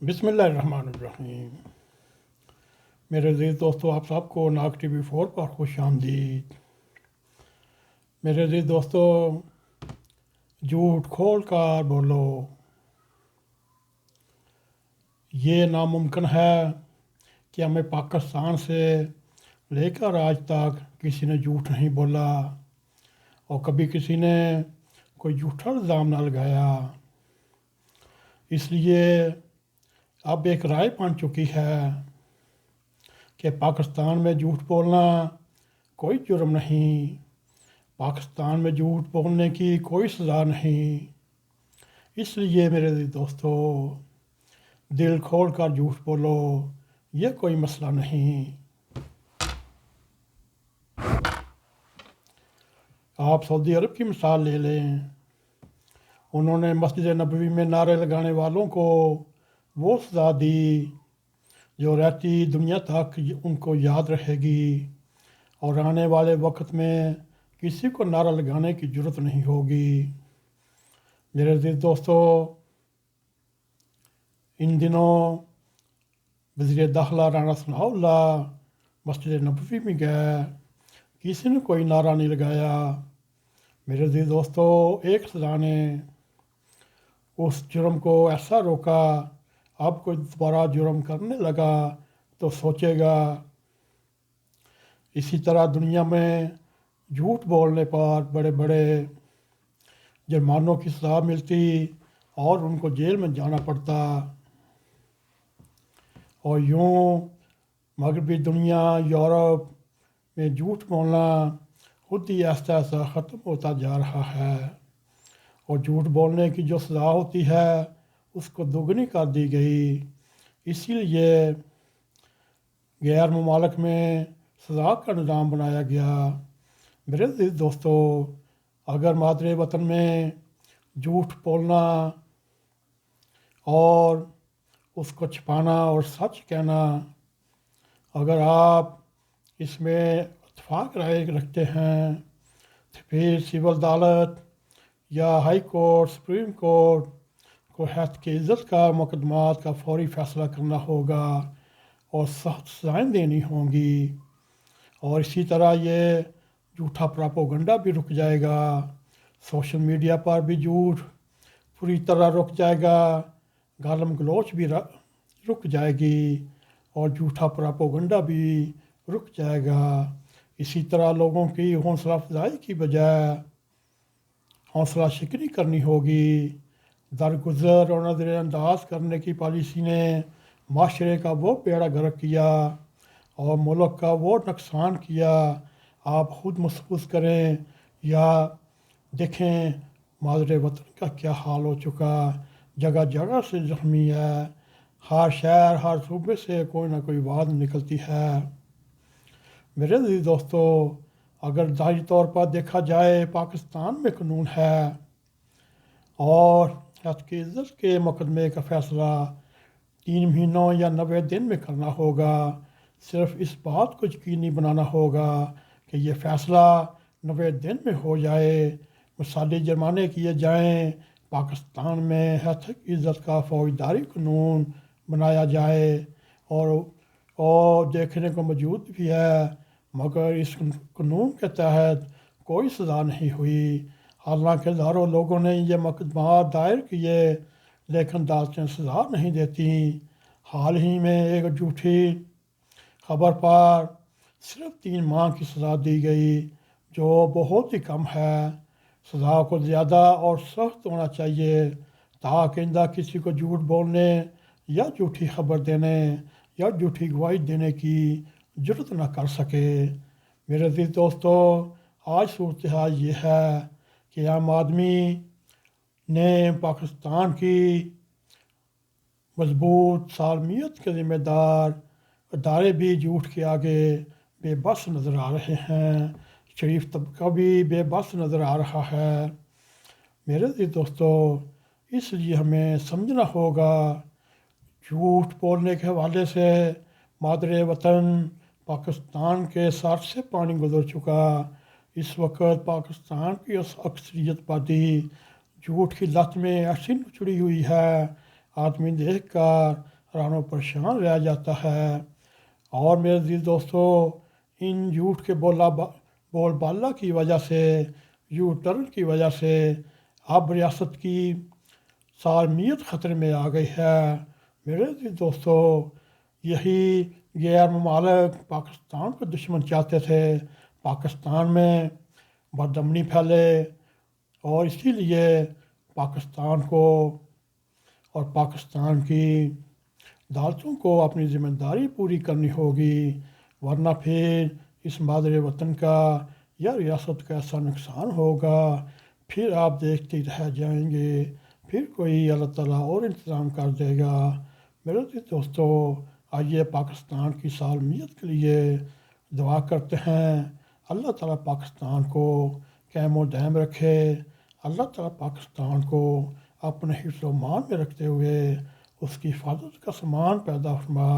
बिस्मिल्लाहिर्रहमानिर्रहीम। मेरे अज़ीज़ दोस्तों, आप सबको नाग TV4 पर खुश आमदीद। मेरे अज़ीज़ दोस्तों, झूठ खोल कर बोलो। ये नामुमकिन है कि हमें पाकिस्तान से लेकर आज तक किसी ने झूठ नहीं बोला और कभी किसी ने कोई झूठा इल्ज़ाम ना लगाया। इसलिए अब एक राय बन चुकी है कि पाकिस्तान में झूठ बोलना कोई जुर्म नहीं, पाकिस्तान में झूठ बोलने की कोई सज़ा नहीं। इसलिए मेरे दोस्तों, दिल खोल कर झूठ बोलो, ये कोई मसला नहीं। आप सऊदी अरब की मिसाल ले लें। उन्होंने मस्जिद नबवी में नारे लगाने वालों को वो सज़ा दी जो रहती दुनिया तक उनको याद रहेगी और आने वाले वक्त में किसी को नारा लगाने की ज़रूरत नहीं होगी। मेरे अज़ीज़ दोस्तों, इन दिनों वज़ीर दाखिला राना सनाउल्लाह मस्जिद नबवी में गए, किसी ने कोई नारा नहीं लगाया। मेरे अज़ीज़ दोस्तों, एक सज़ा ने उस जुर्म को ऐसा रोका, अब कोई दोबारा जुर्म करने लगा तो सोचेगा। इसी तरह दुनिया में झूठ बोलने पर बड़े बड़े जुर्मानों की सज़ा मिलती और उनको जेल में जाना पड़ता। और यूँ मगरबी दुनिया, यूरोप में झूठ बोलना खुद ही ऐसा ऐसा ख़त्म होता जा रहा है और झूठ बोलने की जो सज़ा होती है उसको दोगुनी कर दी गई। इसीलिए गैर ममालिक में सज़ा का निज़ाम बनाया गया। मेरे अज़ीज़ दोस्तों, अगर मादरे वतन में झूठ बोलना और उसको छिपाना और सच कहना, अगर आप इसमें इत्तेफाक राय रखते हैं तो फिर सिविल अदालत या हाई कोर्ट, सुप्रीम कोर्ट को हैत की इज़्ज़त का मुकदमात का फौरी फ़ैसला करना होगा और सख्त सज़ाएँ देनी होंगी। और इसी तरह ये झूठा प्रोपेगेंडा भी रुक जाएगा, सोशल मीडिया पर भी झूठ पूरी तरह रुक जाएगा, गालम गलोच भी रुक जाएगी और झूठा प्रोपेगेंडा भी रुक जाएगा। इसी तरह लोगों की हौसला अफजाई की बजाय हौसला शिकनी करनी होगी। दरगुजर और नज़रअंदाज करने की पॉलिसी ने माशरे का वो बेड़ा गर्क किया और मुल्क का वो नुकसान किया। आप ख़ुद महसूस करें या देखें मादरे वतन का क्या हाल हो चुका। जगह जगह से ज़ख्मी है, हर शहर हर सूबे से कोई ना कोई आवाज़ निकलती है। मेरे अज़ीज़ दोस्तों, अगर ज़ाहिरी तौर पर देखा जाए पाकिस्तान में कानून है और हैत की इज़्ज़त के मुकदमे का फ़ैसला 3 महीनों या 90 दिन में करना होगा। सिर्फ इस बात को यकीनी बनाना होगा कि ये फ़ैसला 90 दिन में हो जाए, मिसाली जुर्माने किए जाएँ, पाकिस्तान में हैत की इज़्ज़त का फ़ौजदारी कानून बनाया जाए। और देखने को मौजूद भी है, मगर इस कानून के तहत कोई सज़ा नहीं हुई। हालांकि हज़ारों लोगों ने ये मुकदमा दायर किए लेकिन अदालतें सज़ा नहीं देती। हाल ही में एक झूठी खबर पर सिर्फ 3 माह की सज़ा दी गई, जो बहुत ही कम है। सज़ा को ज़्यादा और सख्त होना चाहिए ताकि आइंदा किसी को झूठ बोलने या झूठी खबर देने या झूठी गवाही देने की ज़रूरत न कर सके। मेरे अज़ीज़ दोस्तों, आज सूरत हाल ये है कि आम आदमी ने पाकिस्तान की मजबूत सालमियत के ज़िम्मेदार अदारे भी झूठ के आगे बेबस नज़र आ रहे हैं, शरीफ तबका भी बेबस नज़र आ रहा है। मेरे अज़ीज़ दोस्तों, इसलिए हमें समझना होगा झूठ बोलने के हवाले से मादरे वतन पाकिस्तान के सर से पानी गुजर चुका। इस वक्त पाकिस्तान की अक्सरियत पार्टी झूठ की लत में ऐसी उछड़ी हुई है, آدمی دیکھ کر حیران و پریشان رہ جاتا ہے۔ اور میرے عزیز دوستو، ان جھوٹ کے بول بالا کی وجہ سے، یو ٹرن کی وجہ سے اب ریاست کی سالمیت خطرے میں آ گئی ہے۔ میرے عزیز دوستو، یہی غیر ممالک پاکستان کو دشمن چاہتے تھے، پاکستان میں بدامنی پھیلے، اور اسی لیے پاکستان کو اور پاکستان کی عدالتوں کو اپنی ذمہ داری پوری کرنی ہوگی، ورنہ پھر اس مادر وطن کا یا ریاست کا ایسا نقصان ہوگا، پھر آپ دیکھتے رہ جائیں گے، پھر کوئی اللہ تعالیٰ اور انتظام کر دے گا۔ میرے دوستو، آئیے پاکستان کی سالمیت کے لیے دعا کرتے ہیں۔ اللہ تعالیٰ پاکستان کو قائم و دائم رکھے۔ اللہ تعالیٰ پاکستان کو اپنے حفظ و امان میں رکھتے ہوئے اس کی حفاظت کا سامان پیدا فرما۔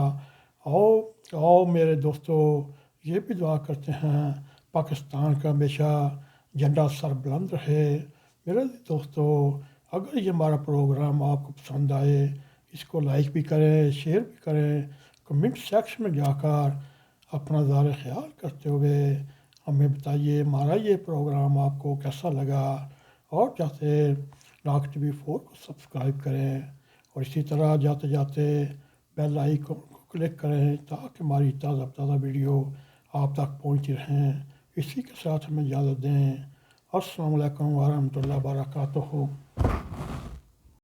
آؤ میرے دوستو، یہ بھی دعا کرتے ہیں پاکستان کا ہمیشہ جھنڈا سر بلند رہے۔ میرے دوستو، اگر یہ ہمارا پروگرام آپ کو پسند آئے، اس کو لائک بھی کریں، شیئر بھی کریں، کمنٹ سیکشن میں جا کر اپنا اظہار خیال کرتے ہوئے ہمیں بتائیے ہمارا یہ پروگرام آپ کو کیسا لگا، اور چاہتے لاک ٹی وی 4 کو سبسکرائب کریں، اور اسی طرح جاتے جاتے بیل آئیکن کو کلک کریں تاکہ ہماری تازہ ویڈیو آپ تک پہنچتی رہیں۔ اسی کے ساتھ ہمیں اجازت دیں۔ السلام علیکم ورحمۃ اللہ وبرکاتہ۔